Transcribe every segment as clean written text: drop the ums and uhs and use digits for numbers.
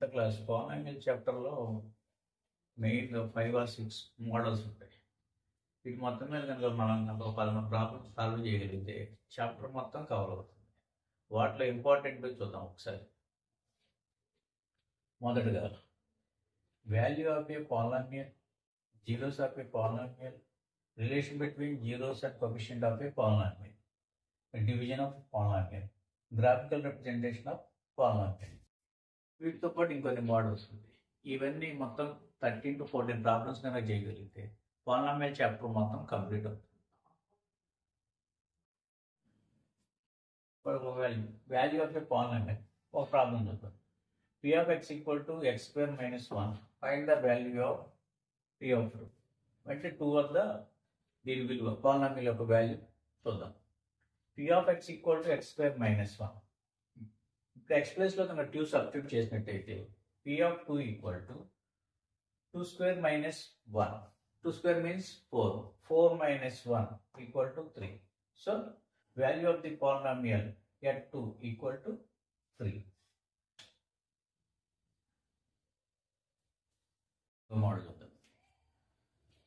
Class polynomial చాప్టర్లో మెయిన్గా 5 or 6 models ఉంటాయి. వీటి మొత్తం మీద కనుక మనం ఒక 13 ప్రాబ్లమ్స్ సాల్వ్ చేయగలిగితే చాప్టర్ మొత్తం కవర్ అవుతుంది. వాటిలో ఇంపార్టెంట్ చూద్దాం ఒకసారి. మొదటగా value of A polynomial, zeros of A polynomial, relation between zeros and coefficient of A polynomial, division of polynomial, graphical representation of polynomial. వీటితో పాటు ఇంకొన్ని మోడల్స్ ఉంటాయి. ఇవన్నీ మొత్తం 13 to 14 ప్రాబ్లమ్స్ కనుక చేయగలిగితే పాలినామియల్ చాప్టర్ మొత్తం కంప్లీట్ అవుతుంది. వాల్యూ ఆఫ్ ఏ పాలినామియల్ ఒక ప్రాబ్లం చూద్దాం. p of x equal to x square minus 1. Find the value of p of 2. అంటే 2 వద్ద దీని విలువ పాలినామియల్ యొక్క వాల్యూ చూద్దాం. p of x equal to x square minus 1. ఇప్పుడు x ప్లేస్లో కనుక 2 సబ్స్టిట్యూట్ చేసినట్టయితే p of 2 equal to 2 square minus 1. 2 square means 4. 4 minus 1 equal to 3. So, value of the polynomial at 2 equal to 3. Model of the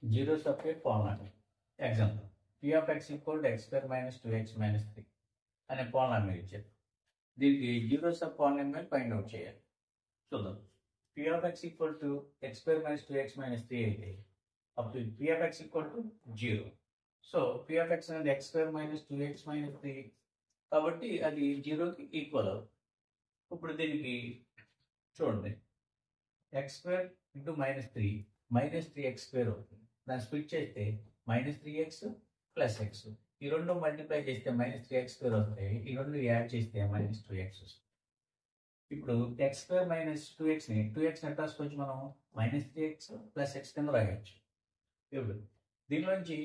zeros of a polynomial. Example: p of x equal to x square minus 2x minus 3 అనే polynomial ఇచ్చారు. దీనికి zeros of polynomial find out చేయాలి. చూద్దాం. p of x equal to x square minus 2x minus 3 అయితే అప్పుడు p of x equal to 0. So p of x అనేది x square minus 2x minus 3 కాబట్టి అది 0కి ఈక్వల్ అవుతుంది. ఇప్పుడు దీనికి చూడండి, x square into -3 -3x square అవుతుంది. దాన్ని స్ప్లిట్ చేస్తే -3x ప్లస్ x, ఈ రెండు మల్టిప్లై చేస్తే -3x square వస్తాయి. ఈ రెండు యాడ్ చేస్తే -2x వస్తుంది. ఇప్పుడు x square minus 2x ని 2x నెట్ రాసుకొచ్చి మనం -3x ప్లస్ x కింద రాయొచ్చు. ఇప్పుడు దీనిలోంచి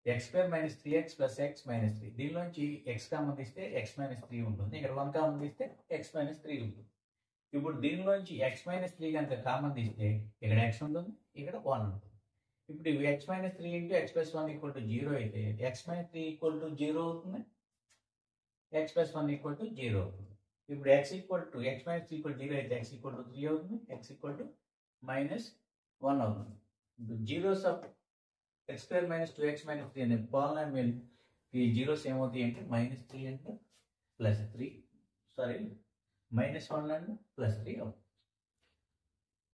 x square minus 3x plus x minus 3, దీనిలోంచి x common తీస్తే x minus 3 ఉంటుంది. ఇక్కడ 1 కామన్ తీస్తే x minus 3 ఉంటుంది. ఇప్పుడు దీనిలోంచి x minus 3 కనుక కామన్ తీస్తే ఇక్కడ x ఉంటుంది, ఇక్కడ 1 ఉంటుంది. ఇప్పుడు ఇవి x minus 3 into x plus 1 equal to 0 అయితే x minus 3 ఈక్వల్ టు 0 అవుతుంది, x plus 1 ఈక్వల్ టు 0 అవుతుంది. ఇప్పుడు x equal to x minus 3 equal 0 అయితే x ఈక్వల్ టు 3 అవుతుంది, x ఈక్వల్ టు -1 అవుతుంది. ఇప్పుడు zeros of x square minus 2x minus 3 అనే polynomial ఈ జీరోస్ ఏమవుతాయి అంటే -3 అండ్ +3, సారీ -1 అండ్ +3 అవుతుంది.